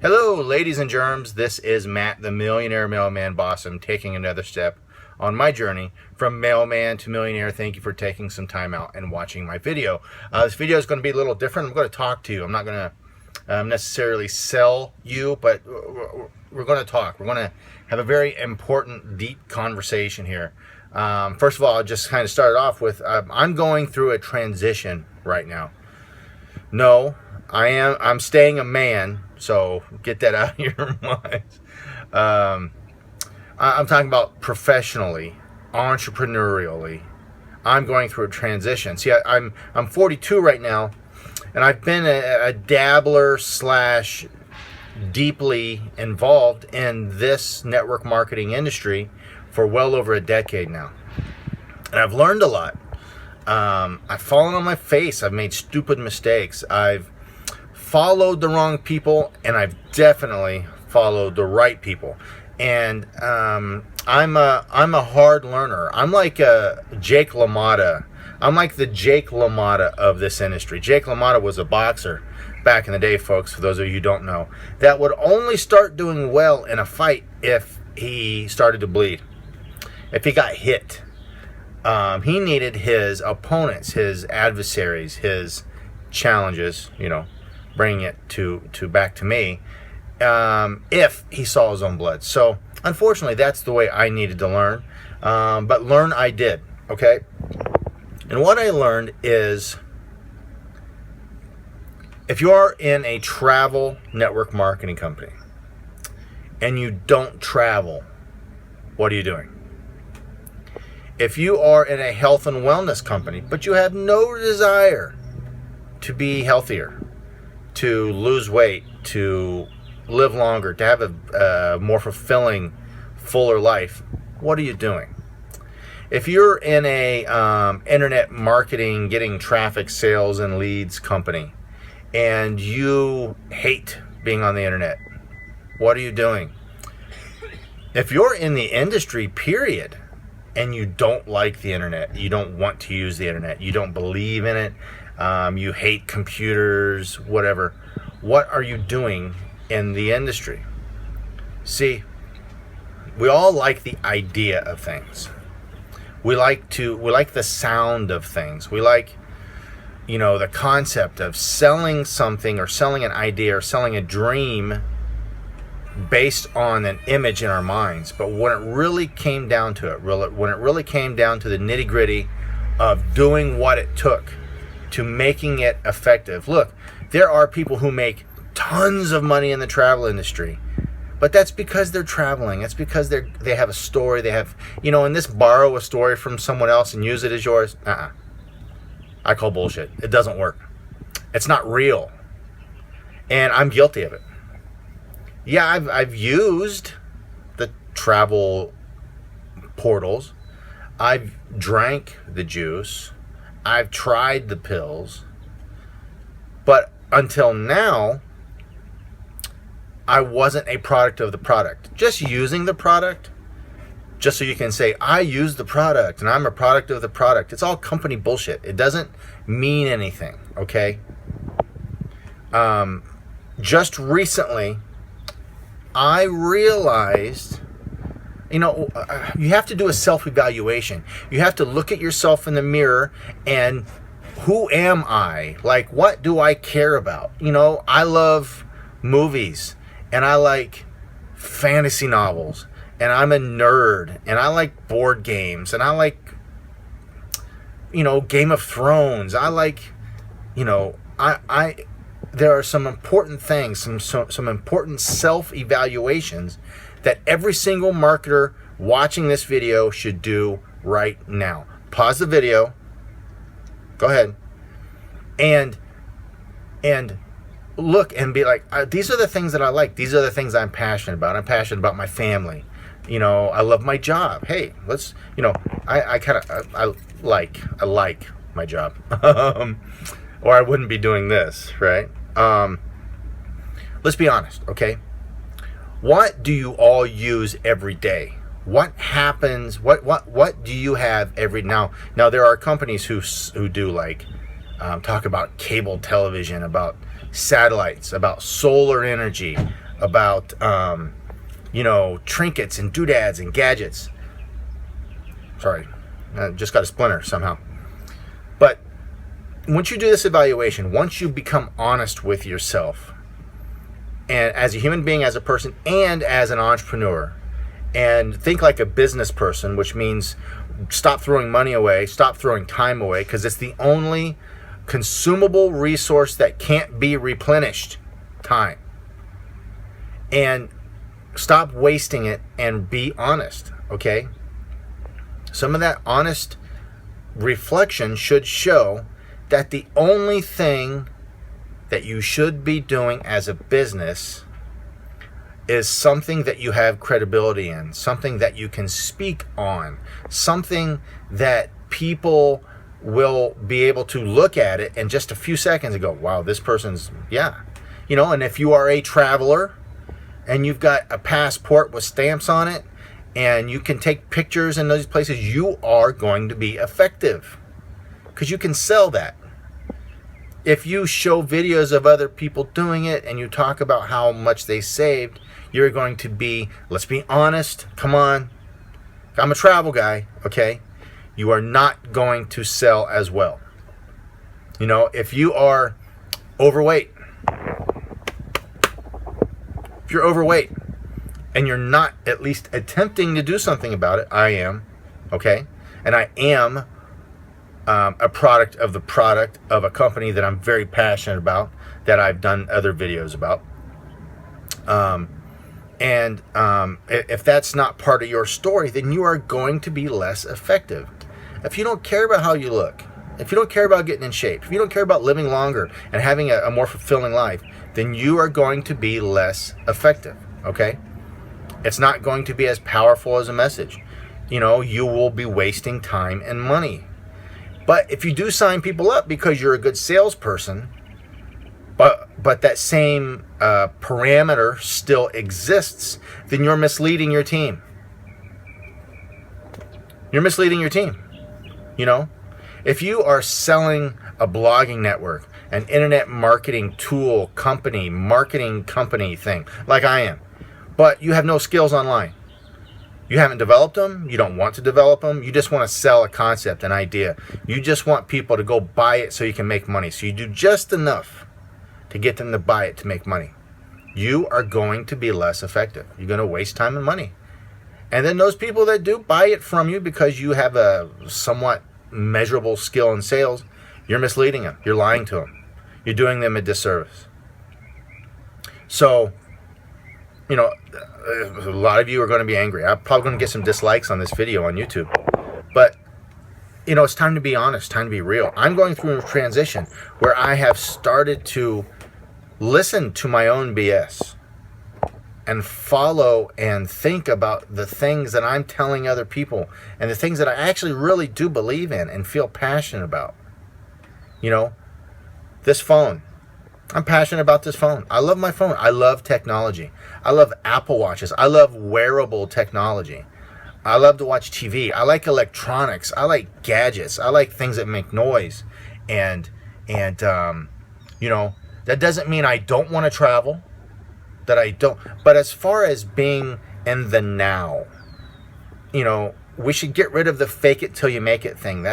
Hello, ladies and germs. This is Matt, the Millionaire Mailman Bousum, taking another step on my journey from mailman to millionaire. Thank you for taking some time out and watching my video. This video is going to be a little different. I'm going to talk to you. I'm not going to necessarily sell you, but we're going to talk. We're going to have a very important, deep conversation here. First of all, I'll just kind of start off with I'm going through a transition right now. No, I'm staying a man. So get that out of your minds. I'm talking about professionally, entrepreneurially. I'm going through a transition. See, I'm 42 right now, and I've been a dabbler slash deeply involved in this network marketing industry for well over a decade now. And I've learned a lot. I've fallen on my face. I've made stupid mistakes. I've followed the wrong people, and I've definitely followed the right people. And I'm a hard learner. I'm like Jake LaMotta. I'm like the Jake LaMotta of this industry. Jake LaMotta was a boxer back in the day, folks, for those of you who don't know, that would only start doing well in a fight if he started to bleed, if he got hit. He needed his opponents, his adversaries, his challenges, bringing it to back to me, if he saw his own blood. So unfortunately, that's the way I needed to learn, but learn I did. Okay, and what I learned is, if you are in a travel network marketing company and you don't travel, what are you doing? If you are in a health and wellness company but you have no desire to be healthier, to lose weight, to live longer, to have a more fulfilling, fuller life, what are you doing? If you're in a internet marketing, getting traffic, sales, and leads company, and you hate being on the internet, what are you doing? If you're in the industry, period, and you don't like the internet, you don't want to use the internet, you don't believe in it, you hate computers, whatever, what are you doing in the industry? See, we all like the idea of things. We like the sound of things. We like, the concept of selling something or selling an idea or selling a dream based on an image in our minds. But when it really came down to it, when it really came down to the nitty-gritty of doing what it took to making it effective. Look, there are people who make tons of money in the travel industry, but that's because they're traveling. It's because they have a story. They have, and this borrow a story from someone else and use it as yours. I call bullshit. It doesn't work. It's not real. And I'm guilty of it. Yeah, I've used the travel portals. I've drank the juice. I've tried the pills. But until now, I wasn't a product of the product. Just using the product, just so you can say, I use the product and I'm a product of the product. It's all company bullshit. It doesn't mean anything, okay? Just recently, I realized, you have to do a self-evaluation. You have to look at yourself in the mirror and, who am I? Like, what do I care about? I love movies and I like fantasy novels and I'm a nerd and I like board games and I like, Game of Thrones. I like, there are some important things, some important self-evaluations that every single marketer watching this video should do right now. Pause the video. Go ahead. And look and be like, these are the things that I like. These are the things I'm passionate about. I'm passionate about my family. I love my job. Hey, let's, I like my job. Or I wouldn't be doing this, right? Let's be honest, okay? What do you all use every day? What happens? What do you have every now? Now there are companies who do like talk about cable television, about satellites, about solar energy, about trinkets and doodads and gadgets. Sorry, I just got a splinter somehow. But once you do this evaluation, once you become honest with yourself, and as a human being, as a person, and as an entrepreneur, and think like a business person, which means stop throwing money away, stop throwing time away, because it's the only consumable resource that can't be replenished, time. And stop wasting it and be honest, okay? Some of that honest reflection should show that the only thing that you should be doing as a business is something that you have credibility in, something that you can speak on, something that people will be able to look at it in just a few seconds and go, wow, this person's, yeah. And if you are a traveler and you've got a passport with stamps on it and you can take pictures in those places, you are going to be effective because you can sell that. If you show videos of other people doing it and you talk about how much they saved, you're going to be, let's be honest, come on, I'm a travel guy, okay? You are not going to sell as well. If you are overweight, and you're not at least attempting to do something about it, I am, okay? And I am a product of a company that I'm very passionate about, that I've done other videos about. If that's not part of your story, then you are going to be less effective. If you don't care about how you look, if you don't care about getting in shape, if you don't care about living longer and having a more fulfilling life, then you are going to be less effective, okay? It's not going to be as powerful as a message. You will be wasting time and money. But if you do sign people up because you're a good salesperson, but that same parameter still exists, then you're misleading your team. You're misleading your team. If you are selling a blogging network, an internet marketing tool company, marketing company thing, like I am, but you have no skills online, you haven't developed them, you don't want to develop them, you just want to sell a concept, an idea, you just want people to go buy it so you can make money, so you do just enough to get them to buy it to make money, you are going to be less effective. You're going to waste time and money. And then those people that do buy it from you because you have a somewhat measurable skill in sales, you're misleading them. You're lying to them. You're doing them a disservice. So, a lot of you are going to be angry. I'm probably going to get some dislikes on this video on YouTube. But, it's time to be honest, time to be real. I'm going through a transition where I have started to listen to my own BS and follow and think about the things that I'm telling other people and the things that I actually really do believe in and feel passionate about. This phone. I'm passionate about this phone. I love my phone. I love technology. I love Apple Watches. I love wearable technology. I love to watch TV. I like electronics. I like gadgets. I like things that make noise. And that doesn't mean I don't want to travel. That I don't. But as far as being in the now, we should get rid of the fake it till you make it thing.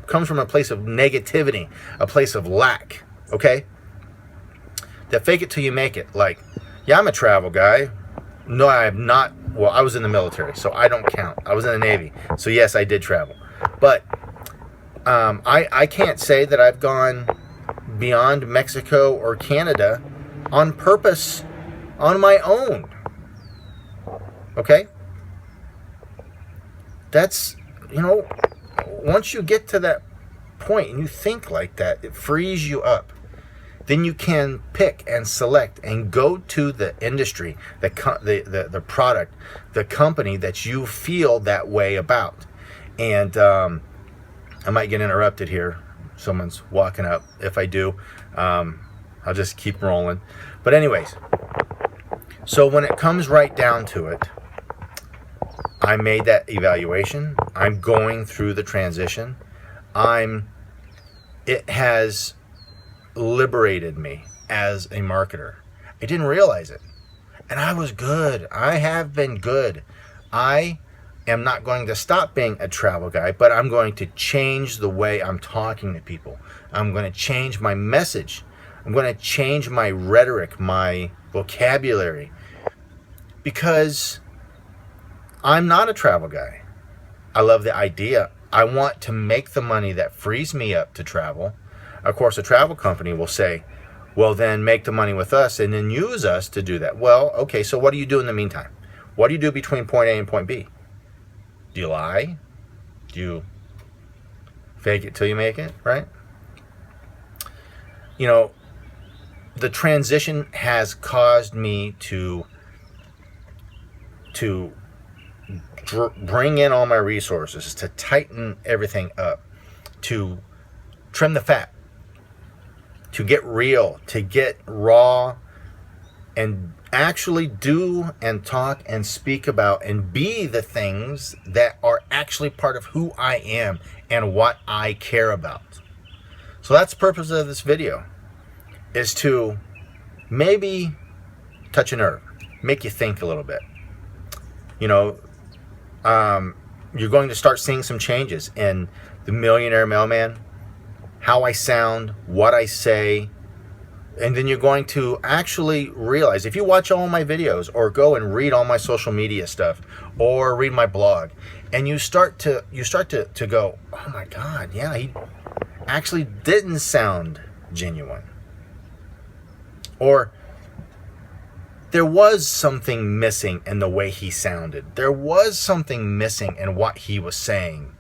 Comes from a place of negativity, a place of lack, okay? The fake it till you make it. Like, yeah, I'm a travel guy. No, I am not. Well, I was in the military, so I don't count. I was in the Navy, so yes, I did travel. But I can't say that I've gone beyond Mexico or Canada on purpose on my own, okay? That's, once you get to that point and you think like that, it frees you up. Then you can pick and select and go to the industry, the product, the company that you feel that way about. And I might get interrupted here. Someone's walking up. If I do, I'll just keep rolling. But anyways, so when it comes right down to it, I made that evaluation. I'm going through the transition. It has liberated me as a marketer. I didn't realize it. And I was good. I have been good. I am not going to stop being a travel guy, but I'm going to change the way I'm talking to people. I'm going to change my message. I'm going to change my rhetoric, my vocabulary, because I'm not a travel guy. I love the idea. I want to make the money that frees me up to travel. Of course, a travel company will say, well, then make the money with us and then use us to do that. Well, okay, so what do you do in the meantime? What do you do between point A and point B? Do you lie? Do you fake it till you make it, right? You know, the transition has caused me to bring in all my resources, to tighten everything up, to trim the fat, to get real, to get raw, and actually do and talk and speak about and be the things that are actually part of who I am and what I care about. So that's the purpose of this video, is to maybe touch a nerve, make you think a little bit. You know, you're going to start seeing some changes in the Millionaire Mailman, how I sound, what I say, and then you're going to actually realize, if you watch all my videos or go and read all my social media stuff or read my blog, and you start to go, oh my God, yeah, he actually didn't sound genuine. Or there was something missing in the way he sounded. There was something missing in what he was saying.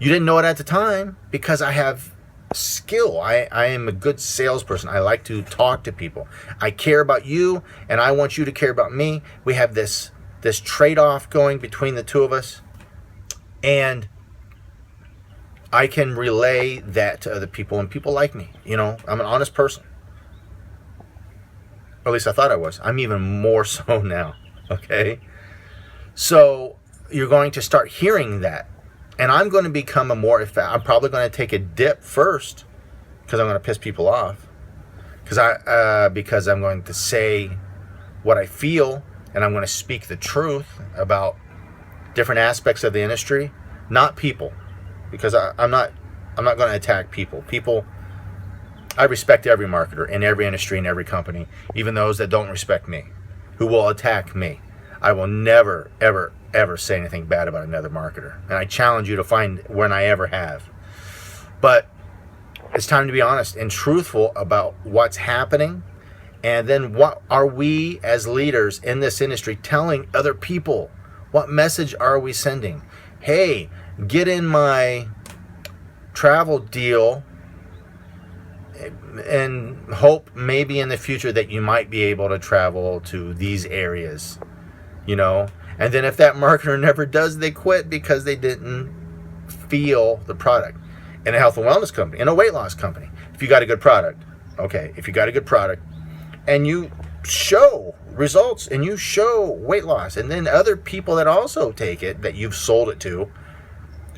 You didn't know it at the time because I have skill. I am a good salesperson. I like to talk to people. I care about you and I want you to care about me. We have this trade-off going between the two of us. And I can relay that to other people, and people like me. You know, I'm an honest person. Or at least I thought I was. I'm even more so now, okay? So you're going to start hearing that. And I'm going to become I'm probably going to take a dip first because I'm going to piss people off. Because I'm going to say what I feel, and I'm going to speak the truth about different aspects of the industry, not people. Because I'm not going to attack people. I respect every marketer in every industry, in every company, even those that don't respect me, who will attack me. I will never, ever, ever say anything bad about another marketer. And I challenge you to find when I ever have. But it's time to be honest and truthful about what's happening. And then what are we as leaders in this industry telling other people? What message are we sending? Hey, get in my travel deal and hope maybe in the future that you might be able to travel to these areas, you know. And then if that marketer never does, they quit because they didn't feel the product. In a health and wellness company, in a weight loss company, if you got a good product, okay, if you got a good product and you show results and you show weight loss, and then other people that also take it, that you've sold it to,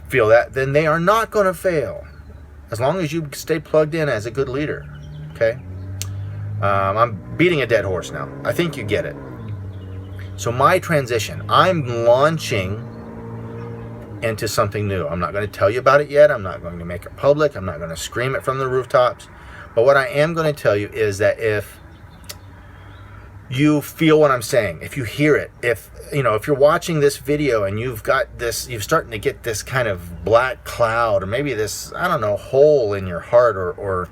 feel that, then they are not going to fail. As long as you stay plugged in as a good leader, okay? I'm beating a dead horse now. I think you get it. So my transition, I'm launching into something new. I'm not going to tell you about it yet. I'm not going to make it public. I'm not going to scream it from the rooftops. But what I am going to tell you is that if you feel what I'm saying, if you hear it, if you're watching this video and you're starting to get this kind of black cloud, or maybe this, I don't know, hole in your heart, or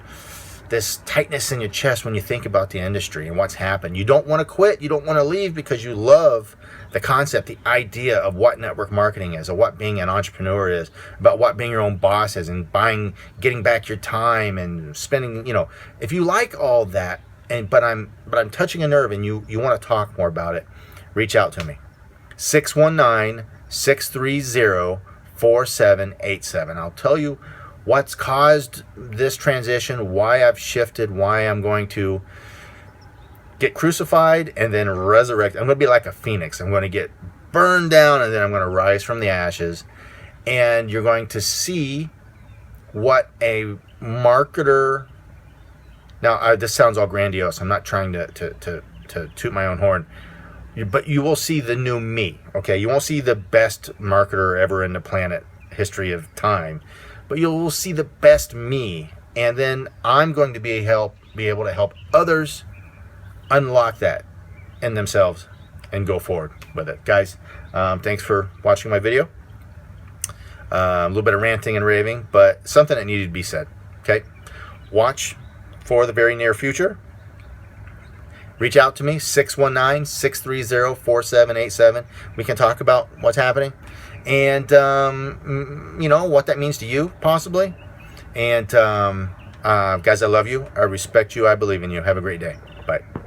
this tightness in your chest when you think about the industry and what's happened. You don't want to quit. You don't want to leave because you love the concept, the idea of what network marketing is, or what being an entrepreneur is, about what being your own boss is, and getting back your time and spending, if you like all that, but I'm touching a nerve and you want to talk more about it, reach out to me. 619-630-4787. I'll tell you what's caused this transition, why I've shifted, why I'm going to get crucified and then resurrect. I'm going to be like a phoenix. I'm going to get burned down and then I'm going to rise from the ashes. And you're going to see what a marketer Now, this sounds all grandiose. I'm not trying to toot my own horn. But you will see the new me, okay? You won't see the best marketer ever in the planet history of time, but you will see the best me, and then I'm going to be able to help others unlock that in themselves and go forward with it. Guys, thanks for watching my video. A little bit of ranting and raving, but something that needed to be said, okay? Watch for the very near future. Reach out to me, 619-630-4787. We can talk about what's happening and, you know, what that means to you, possibly. And, guys, I love you. I respect you. I believe in you. Have a great day. Bye.